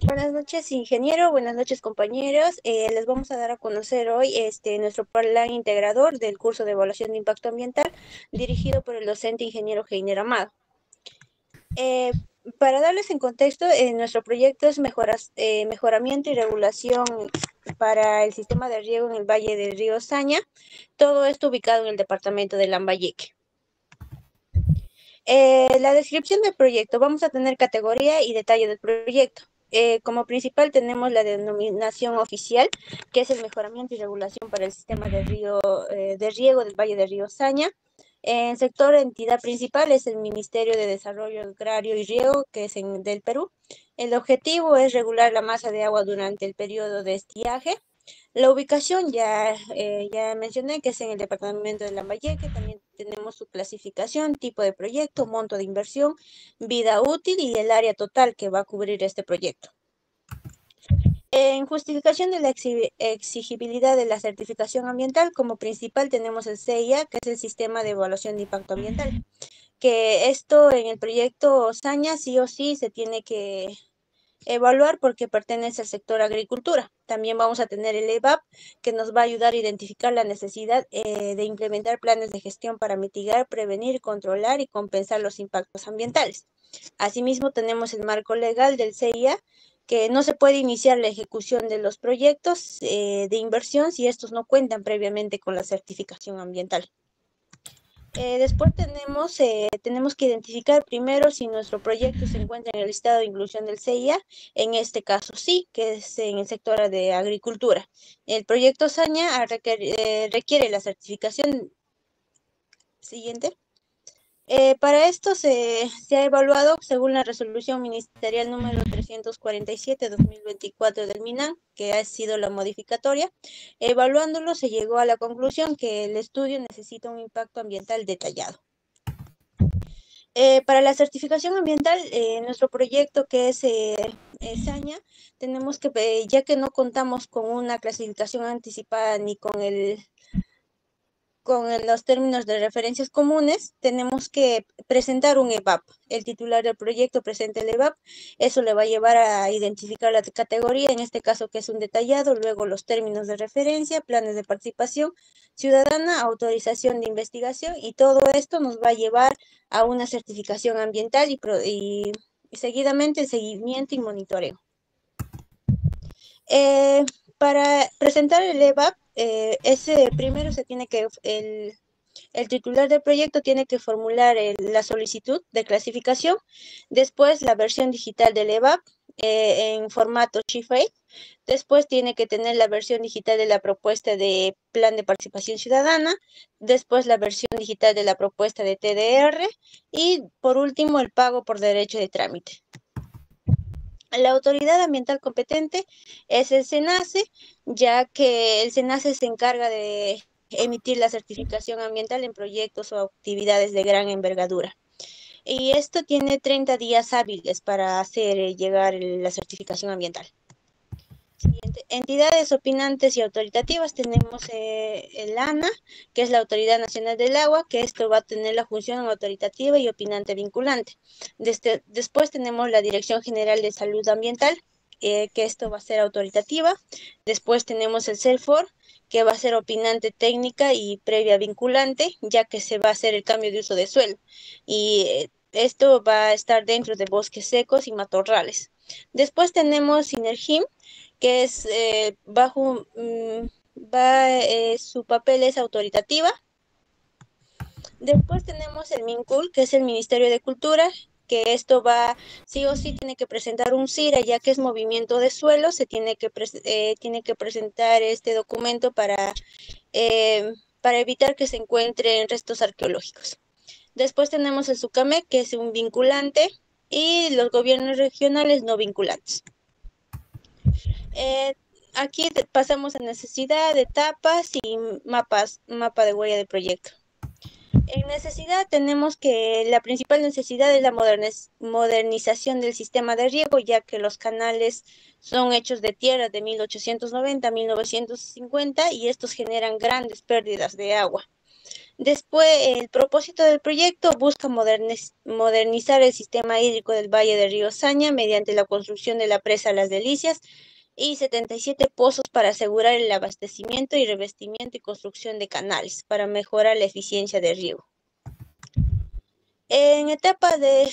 Buenas noches, ingeniero. Buenas noches, compañeros. Les vamos a dar a conocer hoy nuestro plan integrador del curso de evaluación de impacto ambiental dirigido por el docente ingeniero Heiner Amado. Eh, para darles en contexto, nuestro proyecto es mejoramiento y regulación para el sistema de riego en el Valle del Río Saña. Todo esto ubicado en el departamento de Lambayeque. La descripción del proyecto. Vamos a tener categoría y detalle del proyecto. Como principal tenemos la denominación oficial, que es el mejoramiento y regulación para el sistema de riego del Valle del Río Saña. En sector entidad principal es el Ministerio de Desarrollo Agrario y Riego, que es del Perú. El objetivo es regular la masa de agua durante el periodo de estiaje. La ubicación ya mencioné que es en el departamento de Lambayeque. También tenemos su clasificación, tipo de proyecto, monto de inversión, vida útil y el área total que va a cubrir este proyecto. En justificación de la exigibilidad de la certificación ambiental, como principal tenemos el CIA, que es el Sistema de Evaluación de Impacto Ambiental, que esto en el proyecto Osaña sí o sí se tiene que evaluar porque pertenece al sector agricultura. También vamos a tener el EVAP que nos va a ayudar a identificar la necesidad de implementar planes de gestión para mitigar, prevenir, controlar y compensar los impactos ambientales. Asimismo, tenemos el marco legal del CIA que no se puede iniciar la ejecución de los proyectos de inversión si estos no cuentan previamente con la certificación ambiental. Después tenemos que identificar primero si nuestro proyecto se encuentra en el estado de inclusión del CIA. En este caso sí, que es en el sector de agricultura. El proyecto Saña requiere la certificación siguiente. Para esto se ha evaluado según la resolución ministerial número 347/2024 del MINAN, que ha sido la modificatoria. Evaluándolo se llegó a la conclusión que el estudio necesita un impacto ambiental detallado. Para la certificación ambiental, nuestro proyecto que es Saña, tenemos que, ya que no contamos con una clasificación anticipada ni con los términos de referencias comunes, tenemos que presentar un EVAP. El titular del proyecto presenta el EVAP, eso le va a llevar a identificar la categoría, en este caso que es un detallado, luego los términos de referencia, planes de participación ciudadana, autorización de investigación y todo esto nos va a llevar a una certificación ambiental y seguidamente el seguimiento y monitoreo. Eh, para presentar el EVAP, ese primero se tiene que, el titular del proyecto tiene que formular la solicitud de clasificación, después la versión digital del EVAP en formato SHIFAID, después tiene que tener la versión digital de la propuesta de plan de participación ciudadana, después la versión digital de la propuesta de TDR y por último el pago por derecho de trámite. La autoridad ambiental competente es el SENACE, ya que el SENACE se encarga de emitir la certificación ambiental en proyectos o actividades de gran envergadura. Y esto tiene 30 días hábiles para hacer llegar la certificación ambiental. Siguiente. Entidades opinantes y autoritativas tenemos el ANA, que es la Autoridad Nacional del Agua, que esto va a tener la función autoritativa y opinante vinculante. Después tenemos la Dirección General de Salud Ambiental, que esto va a ser autoritativa. Después tenemos el CELFOR, que va a ser opinante técnica y previa vinculante, ya que se va a hacer el cambio de uso de suelo. Y esto va a estar dentro de bosques secos y matorrales. Después tenemos Sinergim, que es su papel es autoritativa. Después tenemos el MINCUL, que es el Ministerio de Cultura, que esto va, sí o sí, tiene que presentar un CIRA, ya que es movimiento de suelo, tiene que presentar este documento para evitar que se encuentren restos arqueológicos. Después tenemos el SUCAMEC, que es un vinculante, y los gobiernos regionales no vinculantes. Eh, Aquí pasamos a necesidad, etapas y mapa de huella de proyecto. En necesidad tenemos que la principal necesidad es la modernización del sistema de riego, ya que los canales son hechos de tierra de 1890 a 1950 y estos generan grandes pérdidas de agua. Después, el propósito del proyecto busca modernizar el sistema hídrico del Valle del Río Saña mediante la construcción de la presa Las Delicias y 77 pozos para asegurar el abastecimiento y revestimiento y construcción de canales para mejorar la eficiencia de riego. En etapa de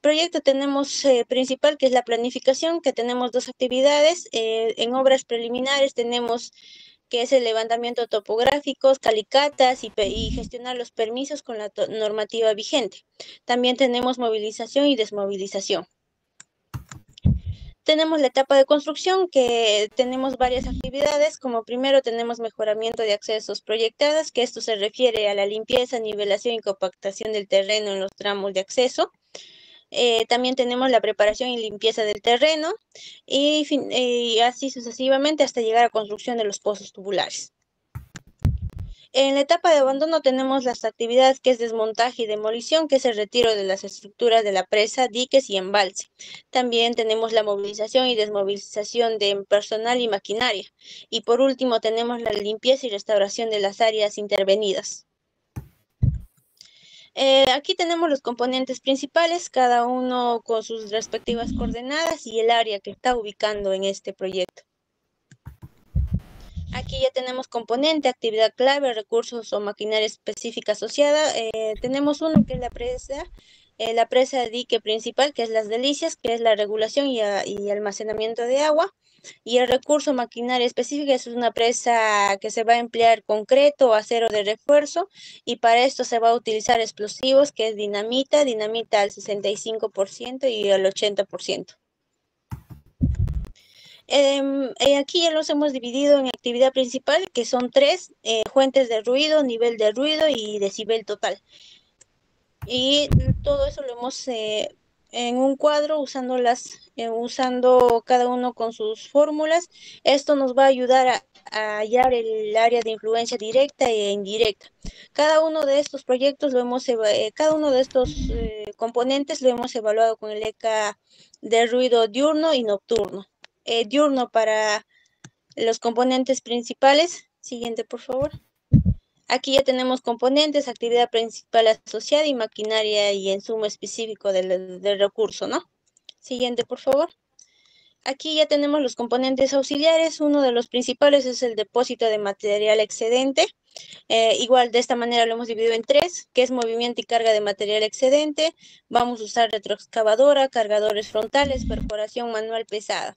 proyecto tenemos principal, que es la planificación, que tenemos dos actividades. En obras preliminares tenemos que es el levantamiento topográficos, calicatas y gestionar los permisos con la normativa vigente. También tenemos movilización y desmovilización. Tenemos la etapa de construcción, que tenemos varias actividades. Como primero tenemos mejoramiento de accesos proyectadas, que esto se refiere a la limpieza, nivelación y compactación del terreno en los tramos de acceso. También tenemos la preparación y limpieza del terreno y así sucesivamente hasta llegar a construcción de los pozos tubulares. En la etapa de abandono tenemos las actividades que es desmontaje y demolición, que es el retiro de las estructuras de la presa, diques y embalse. También tenemos la movilización y desmovilización de personal y maquinaria. Y por último tenemos la limpieza y restauración de las áreas intervenidas. Aquí tenemos los componentes principales, cada uno con sus respectivas coordenadas y el área que está ubicando en este proyecto. Aquí ya tenemos componente, actividad clave, recursos o maquinaria específica asociada. Tenemos uno que es la presa de dique principal, que es Las Delicias, que es la regulación y almacenamiento de agua. Y el recurso maquinaria específica es una presa que se va a emplear concreto o acero de refuerzo, y para esto se va a utilizar explosivos, que es dinamita al 65% y al 80%. Aquí ya los hemos dividido en actividad principal, que son tres: fuentes de ruido, nivel de ruido y decibel total. Y todo eso lo hemos en un cuadro usando cada uno con sus fórmulas. Esto nos va a ayudar a hallar el área de influencia directa e indirecta. Cada uno de estos proyectos cada uno de estos componentes lo hemos evaluado con el ECA de ruido diurno y nocturno. Diurno para los componentes principales. Siguiente, por favor. Aquí ya tenemos componentes, actividad principal asociada y maquinaria y insumo específico del recurso, ¿no? Siguiente, por favor. Aquí ya tenemos los componentes auxiliares. Uno de los principales es el depósito de material excedente. Igual de esta manera lo hemos dividido en tres, que es movimiento y carga de material excedente. Vamos a usar retroexcavadora, cargadores frontales, perforación manual pesada.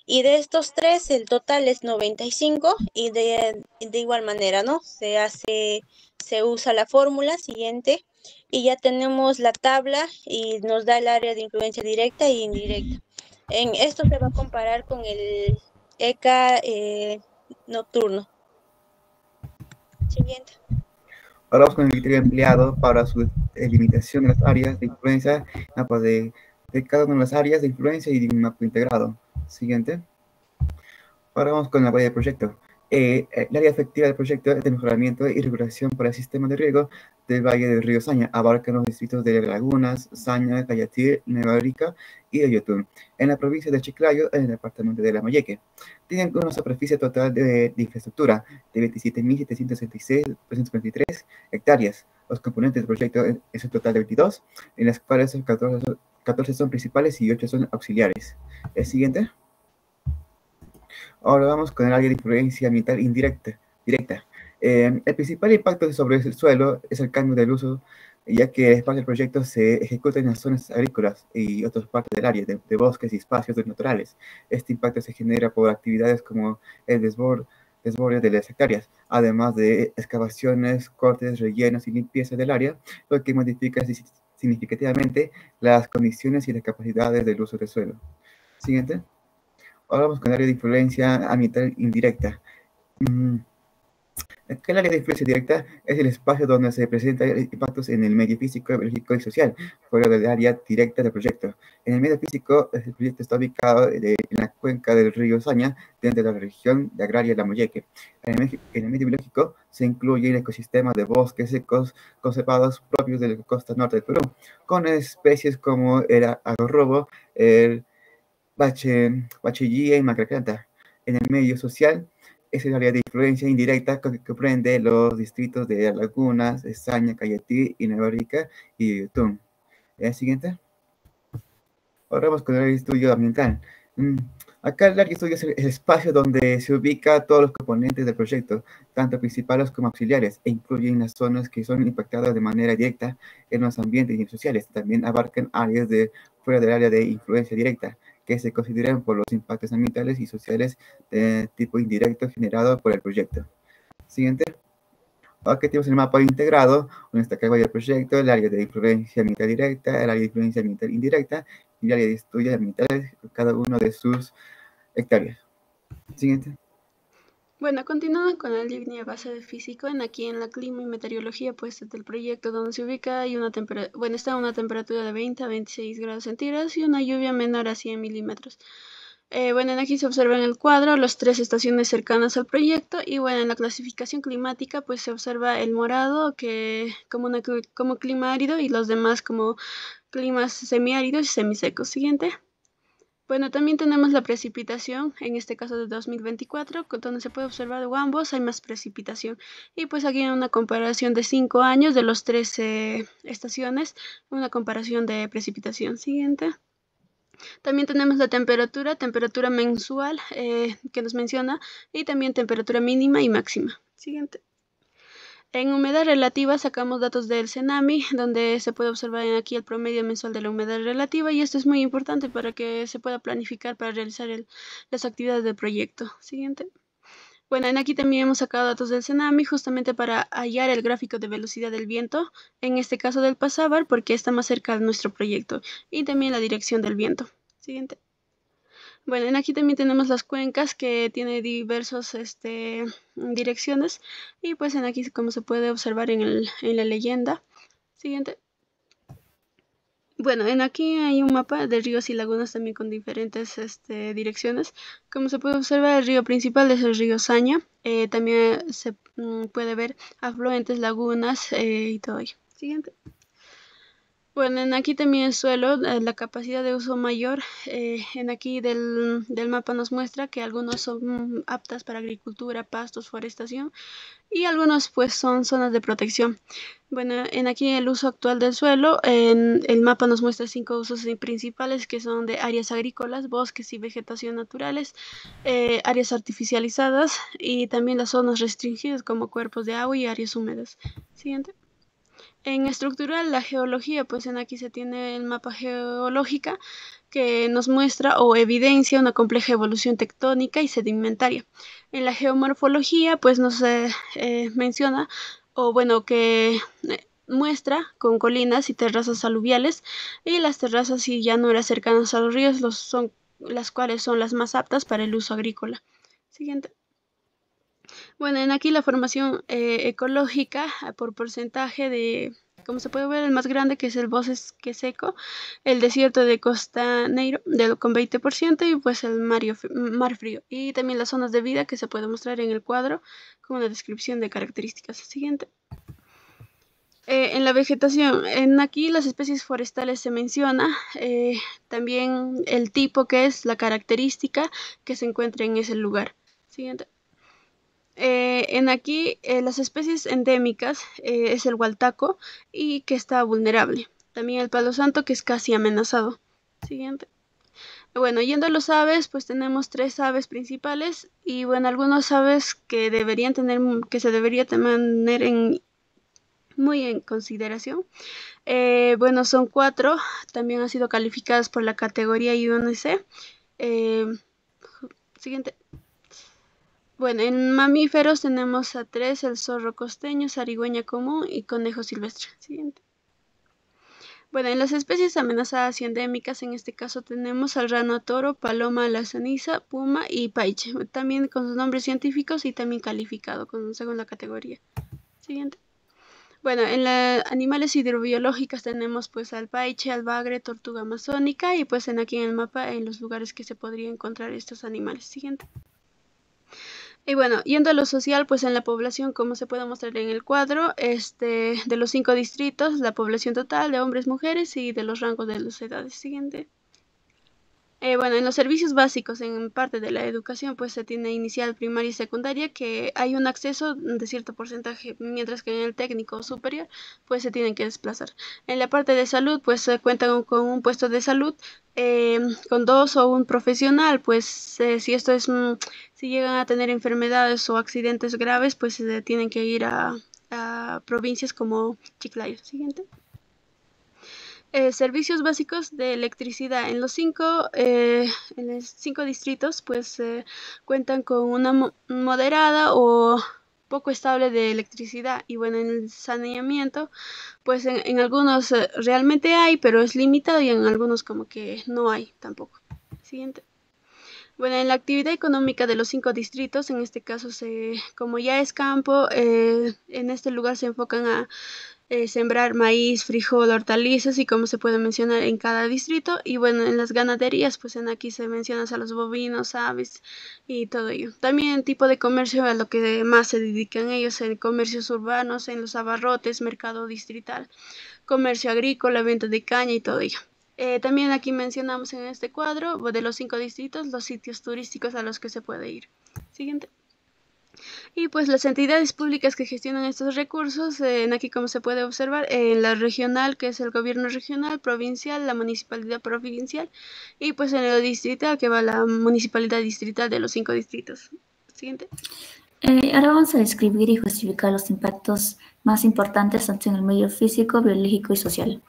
Y de estos tres, el total es 95 y de igual manera, ¿no? Se usa la fórmula siguiente y ya tenemos la tabla y nos da el área de influencia directa e indirecta. En esto se va a comparar con el ECA nocturno. Siguiente. Ahora vamos con el criterio empleado para su delimitación de las áreas de influencia, mapa de cada una de las áreas de influencia y de un mapa integrado. Siguiente. Ahora vamos con la área del proyecto. El área efectiva del proyecto es de mejoramiento y regulación para el sistema de riego del Valle del Río Saña. Abarca los distritos de Lagunas, Saña, Cayatir, Nueva Rica y Ayotún, en la provincia de Chiclayo, en el departamento de Lambayeque. Tienen una superficie total de infraestructura de 27.766.323 hectáreas. Los componentes del proyecto es un total de 22, en las cuales 14 son principales y 8 son auxiliares. El siguiente. Ahora vamos con el área de influencia ambiental directa. El principal impacto sobre el suelo es el cambio del uso, ya que parte del proyecto se ejecuta en las zonas agrícolas y otras partes del área, de bosques y espacios naturales. Este impacto se genera por actividades como el desborde de las hectáreas, además de excavaciones, cortes, rellenos y limpieza del área, lo que modifica significativamente las condiciones y las capacidades del uso del suelo. Siguiente. Ahora vamos con el área de influencia ambiental indirecta. El área de influencia directa es el espacio donde se presentan impactos en el medio físico, biológico y social, fuera del área directa del proyecto. En el medio físico, el proyecto está ubicado en la cuenca del río Saña, dentro de la región de agraria Lambayeque. En el medio biológico se incluye el ecosistema de bosques secos conservados propios de la costa norte del Perú, con especies como el algarrobo, el bachillía y macracanta. En el medio social es el área de influencia indirecta que comprende los distritos de Lagunas, Esaña, Cayetí, y Nueva Rica y Yutún. Siguiente. Ahora vamos con el área de estudio ambiental. Mm, Acá el área de estudio es el espacio donde se ubica todos los componentes del proyecto, tanto principales como auxiliares, e incluyen las zonas que son impactadas de manera directa en los ambientes y sociales. También abarcan áreas de fuera del área de influencia directa, que se consideran por los impactos ambientales y sociales de tipo indirecto generado por el proyecto. Siguiente. Aquí tenemos el mapa integrado, donde está cada área del proyecto, el área de influencia ambiental directa, el área de influencia ambiental indirecta y el área de estudios ambientales, cada uno de sus hectáreas. Siguiente. Bueno, continuando con la línea base de físico, aquí en la clima y meteorología pues del proyecto donde se ubica hay una está una temperatura de 20 a 26 grados centígrados y una lluvia menor a 100 milímetros. Aquí se observa en el cuadro las tres estaciones cercanas al proyecto y en la clasificación climática pues se observa el morado que como clima árido y los demás como climas semiáridos y semisecos. Siguiente. También tenemos la precipitación, en este caso de 2024, donde se puede observar de ambos hay más precipitación. Y pues aquí en una comparación de 5 años de los 13 estaciones, una comparación de precipitación. Siguiente. También tenemos la temperatura mensual que nos menciona, y también temperatura mínima y máxima. Siguiente. En humedad relativa sacamos datos del CENAMI, donde se puede observar aquí el promedio mensual de la humedad relativa, y esto es muy importante para que se pueda planificar para realizar las actividades del proyecto. Siguiente. Aquí también hemos sacado datos del CENAMI justamente para hallar el gráfico de velocidad del viento, en este caso del pasábar, porque está más cerca de nuestro proyecto, y también la dirección del viento. Siguiente. Aquí también tenemos las cuencas que tiene diversas direcciones, y pues aquí como se puede observar en la leyenda. Siguiente. Aquí hay un mapa de ríos y lagunas también con diferentes direcciones. Como se puede observar, el río principal es el río Saña. También se puede ver afluentes, lagunas y todo ello. Siguiente. Aquí también el suelo, la capacidad de uso mayor, aquí del mapa nos muestra que algunos son aptas para agricultura, pastos, forestación, y algunos pues son zonas de protección. Aquí el uso actual del suelo, en el mapa nos muestra 5 usos principales que son de áreas agrícolas, bosques y vegetación naturales, áreas artificializadas y también las zonas restringidas como cuerpos de agua y áreas húmedas. Siguiente. En estructural, la geología, pues aquí se tiene el mapa geológica que nos muestra o evidencia una compleja evolución tectónica y sedimentaria. En la geomorfología, pues nos menciona que muestra con colinas y terrazas aluviales, y las terrazas y llanuras cercanas a los ríos son las cuales son las más aptas para el uso agrícola. Siguiente. Aquí la formación ecológica por porcentaje de, como se puede ver, el más grande que es el bosque seco, el desierto de costanero con 20% y pues el mar frío. Y también las zonas de vida que se puede mostrar en el cuadro con una descripción de características. Siguiente. En la vegetación, aquí las especies forestales se menciona, también el tipo que es la característica que se encuentra en ese lugar. Siguiente. Aquí las especies endémicas es el hualtaco y que está vulnerable. También el palo santo que es casi amenazado. Siguiente. Yendo a los aves, pues tenemos 3 aves principales y algunos aves que se debería tener muy en consideración. Son 4, también han sido calificadas por la categoría UNC. Siguiente. En mamíferos tenemos a 3, el zorro costeño, zarigüeya común y conejo silvestre. Siguiente. En las especies amenazadas y endémicas, en este caso tenemos al rano toro, paloma la ceniza, puma y paiche, también con sus nombres científicos y también calificado según la categoría. Siguiente. En las animales hidrobiológicas tenemos pues al paiche, al bagre, tortuga amazónica y pues aquí en el mapa en los lugares que se podría encontrar estos animales. Siguiente. Yendo a lo social, pues en la población, como se puede mostrar en el cuadro, de los 5 distritos, la población total de hombres, mujeres y de los rangos de las edades. Siguiente. Bueno, en los servicios básicos, en parte de la educación, pues se tiene inicial, primaria y secundaria, que hay un acceso de cierto porcentaje, mientras que en el técnico superior, pues se tienen que desplazar. En la parte de salud, pues se cuentan con un puesto de salud, con dos o un profesional, pues si esto es, si llegan a tener enfermedades o accidentes graves, pues se tienen que ir a provincias como Chiclayo. Siguiente. Servicios básicos de electricidad. En los cinco distritos, pues cuentan con una moderada o poco estable de electricidad. Y bueno, en el saneamiento, pues en algunos realmente hay, pero es limitado y en algunos como que no hay tampoco. Siguiente. Bueno, en la actividad económica de los cinco distritos, en este caso, como ya es campo, en este lugar se enfocan a sembrar maíz, frijol, hortalizas y como se puede mencionar en cada distrito. Y bueno, en las ganaderías, pues en aquí se menciona a los bovinos, aves y todo ello. También tipo de comercio a lo que más se dedican ellos, en comercios urbanos, en los abarrotes, mercado distrital, comercio agrícola, venta de caña y todo ello. También aquí mencionamos en este cuadro de los cinco distritos los sitios turísticos a los que se puede ir. Siguiente. Y pues las entidades públicas que gestionan estos recursos, en aquí como se puede observar, en la regional, que es el gobierno regional, provincial, la municipalidad provincial, y pues en el distrital, que va la municipalidad distrital de los cinco distritos. Siguiente. Ahora vamos a describir y justificar los impactos más importantes tanto en el medio físico, biológico y social.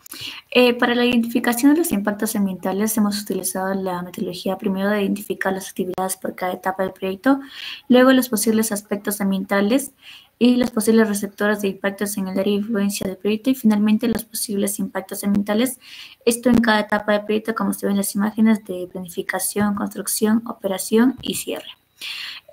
Para la identificación de los impactos ambientales hemos utilizado la metodología primero de identificar las actividades por cada etapa del proyecto, luego los posibles aspectos ambientales y los posibles receptores de impactos en el área de influencia del proyecto y finalmente los posibles impactos ambientales, esto en cada etapa del proyecto como se ven en las imágenes de planificación, construcción, operación y cierre.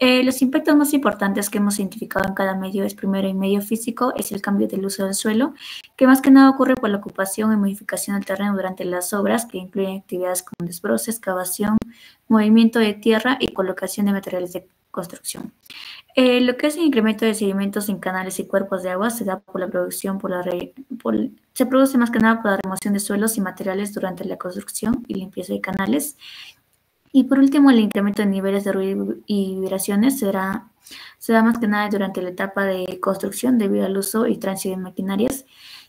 Los impactos más importantes que hemos identificado en cada medio es primero el medio físico, es el cambio del uso del suelo, que más que nada ocurre por la ocupación y modificación del terreno durante las obras, que incluyen actividades como desbroce, excavación, movimiento de tierra y colocación de materiales de construcción. Lo que es el incremento de sedimentos en canales y cuerpos de agua se da por la producción, se produce más que nada por la remoción de suelos y materiales durante la construcción y limpieza de canales. Y por último, el incremento de niveles de ruido y vibraciones se da más que nada durante la etapa de construcción debido al uso y tránsito de maquinarias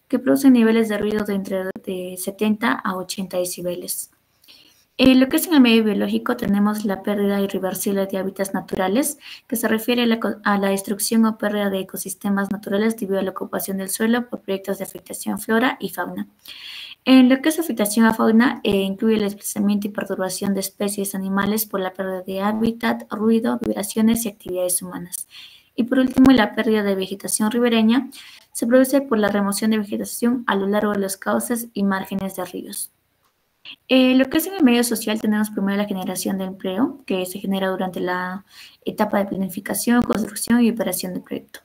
que producen niveles de ruido de entre 70 a 80 decibeles. Lo que es en el medio biológico tenemos la pérdida irreversible de hábitats naturales, que se refiere a la destrucción o pérdida de ecosistemas naturales debido a la ocupación del suelo por proyectos de afectación a flora y fauna. En lo que es afectación a fauna, incluye el desplazamiento y perturbación de especies animales por la pérdida de hábitat, ruido, vibraciones y actividades humanas. Y por último, la pérdida de vegetación ribereña se produce por la remoción de vegetación a lo largo de los cauces y márgenes de ríos. Lo que es en el medio social tenemos primero la generación de empleo, que se genera durante la etapa de planificación, construcción y operación del proyecto.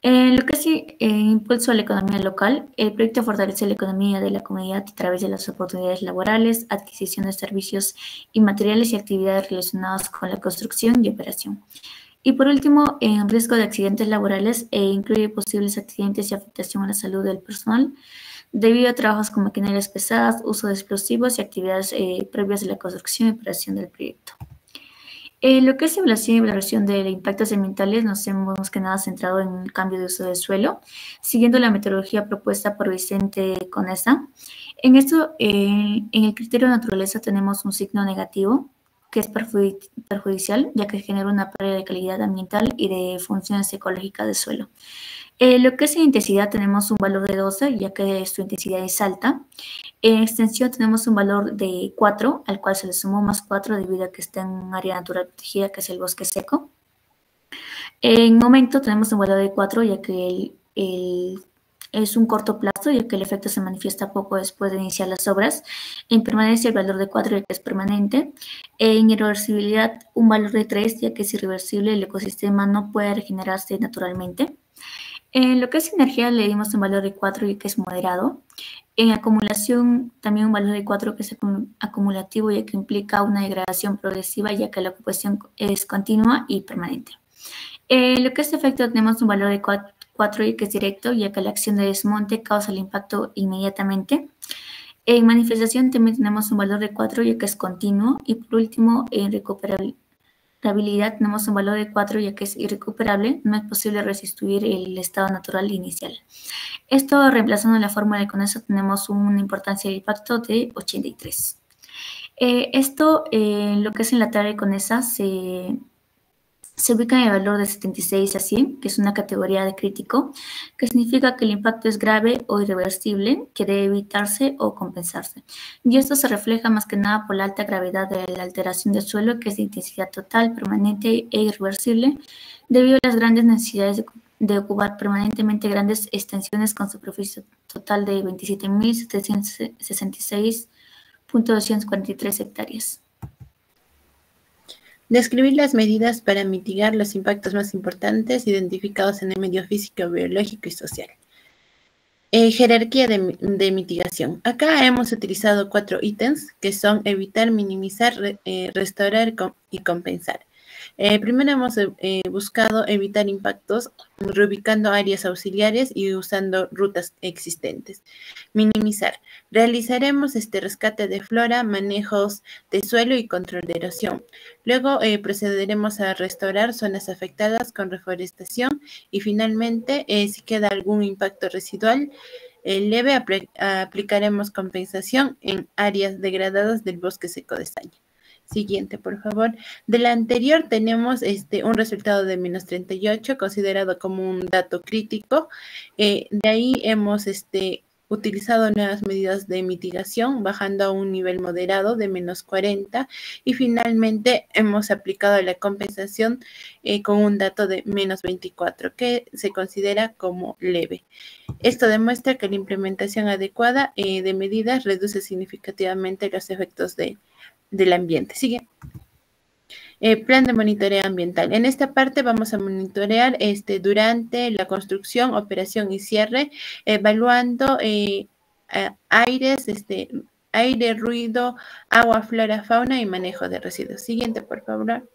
Lo que es impulso a la economía local, el proyecto fortalece la economía de la comunidad a través de las oportunidades laborales, adquisición de servicios y materiales y actividades relacionadas con la construcción y operación. Y por último, en riesgo de accidentes laborales, incluye posibles accidentes y afectación a la salud del personal debido a trabajos con maquinarias pesadas, uso de explosivos y actividades previas de la construcción y operación del proyecto. Lo que es evaluación y valoración de impactos ambientales nos hemos más que nada centrado en el cambio de uso del suelo, siguiendo la metodología propuesta por Vicente Conesa. En esto, en el criterio de naturaleza tenemos un signo negativo, que es perjudicial, ya que genera una pérdida de calidad ambiental y de funciones ecológicas del suelo. Lo que es en intensidad tenemos un valor de 12, ya que su intensidad es alta. En extensión tenemos un valor de 4, al cual se le sumó más 4 debido a que está en un área natural protegida, que es el bosque seco. En momento tenemos un valor de 4, ya que es un corto plazo, ya que el efecto se manifiesta poco después de iniciar las obras. En permanencia el valor de 4, ya que es permanente. En irreversibilidad un valor de 3, ya que es irreversible, el ecosistema no puede regenerarse naturalmente. En lo que es energía le dimos un valor de 4 y que es moderado. En acumulación también un valor de 4 que es acumulativo ya que implica una degradación progresiva ya que la ocupación es continua y permanente. Lo que es efecto tenemos un valor de 4 y que es directo ya que la acción de desmonte causa el impacto inmediatamente. En manifestación también tenemos un valor de 4, ya que es continuo. Y por último, en recuperabilidad tenemos un valor de 4, ya que es irrecuperable. No es posible restituir el estado natural inicial. Esto, reemplazando la fórmula de CONESA, tenemos una importancia de impacto de 83. Lo que es en la tabla de CONESA, se ubica en el valor de 76 a 100, que es una categoría de crítico, que significa que el impacto es grave o irreversible, que debe evitarse o compensarse. Y esto se refleja más que nada por la alta gravedad de la alteración del suelo, que es de intensidad total, permanente e irreversible, debido a las grandes necesidades de ocupar permanentemente grandes extensiones con superficie total de 27.766.243 hectáreas. Describir las medidas para mitigar los impactos más importantes identificados en el medio físico, biológico y social. Jerarquía de mitigación. Acá hemos utilizado 4 ítems que son evitar, minimizar, restaurar y compensar. Primero hemos buscado evitar impactos reubicando áreas auxiliares y usando rutas existentes. Minimizar. Realizaremos rescate de flora, manejos de suelo y control de erosión. Luego procederemos a restaurar zonas afectadas con reforestación y finalmente, si queda algún impacto residual leve, aplicaremos compensación en áreas degradadas del bosque seco de Saña. Siguiente, por favor. De la anterior tenemos un resultado de menos 38, considerado como un dato crítico. De ahí hemos utilizado nuevas medidas de mitigación, bajando a un nivel moderado de menos 40. Y finalmente hemos aplicado la compensación con un dato de menos 24, que se considera como leve. Esto demuestra que la implementación adecuada de medidas reduce significativamente los efectos del ambiente. Sigue. Plan de monitoreo ambiental. En esta parte vamos a monitorear durante la construcción, operación y cierre, evaluando aires, aire, ruido, agua, flora, fauna y manejo de residuos. Siguiente, por favor.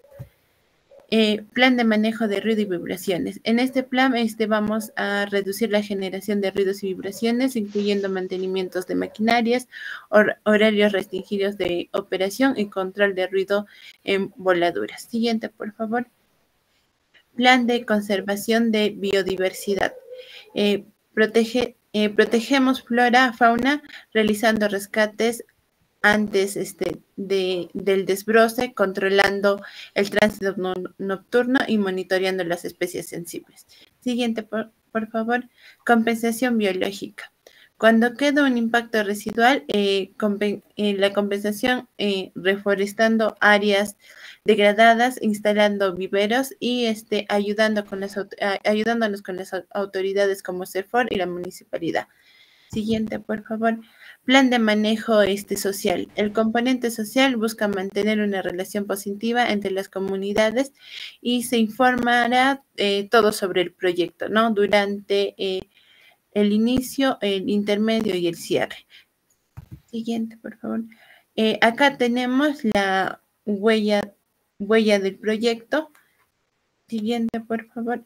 Plan de manejo de ruido y vibraciones. En este plan vamos a reducir la generación de ruidos y vibraciones, incluyendo mantenimientos de maquinarias, horarios restringidos de operación y control de ruido en voladuras. Siguiente, por favor. Plan de conservación de biodiversidad. Protegemos flora, fauna, realizando rescates antes del desbroce, controlando el tránsito nocturno y monitoreando las especies sensibles. Siguiente, por favor. Compensación biológica. Cuando queda un impacto residual, la compensación reforestando áreas degradadas, instalando viveros y ayudándonos con las autoridades como CEFOR y la municipalidad. Siguiente, por favor. Plan de manejo social. El componente social busca mantener una relación positiva entre las comunidades y se informará todo sobre el proyecto, ¿no? Durante el inicio, el intermedio y el cierre. Siguiente, por favor. Acá tenemos la huella del proyecto. Siguiente, por favor.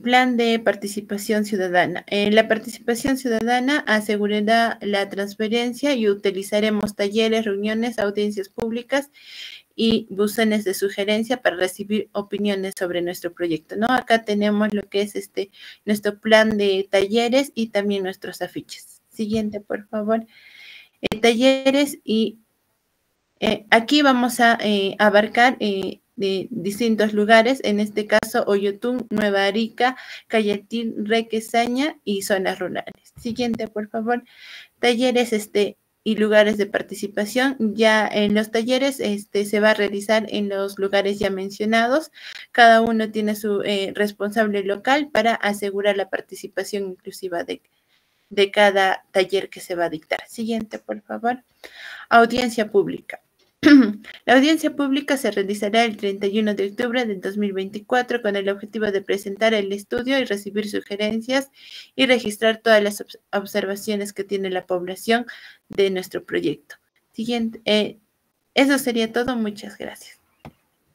Plan de participación ciudadana. La participación ciudadana asegurará la transparencia y utilizaremos talleres, reuniones, audiencias públicas y buzones de sugerencia para recibir opiniones sobre nuestro proyecto, ¿no? Acá tenemos lo que es nuestro plan de talleres y también nuestros afiches. Siguiente, por favor. Talleres y aquí vamos a abarcar de distintos lugares, en este caso Oyotún, Nueva Arica, Cayetil, Requesaña y zonas rurales. Siguiente, por favor. Talleres y lugares de participación. Ya en los talleres se va a realizar en los lugares ya mencionados. Cada uno tiene su responsable local para asegurar la participación inclusiva de cada taller que se va a dictar. Siguiente, por favor. Audiencia pública. La audiencia pública se realizará el 31 de octubre del 2024 con el objetivo de presentar el estudio y recibir sugerencias y registrar todas las observaciones que tiene la población de nuestro proyecto. Siguiente, eso sería todo. Muchas gracias.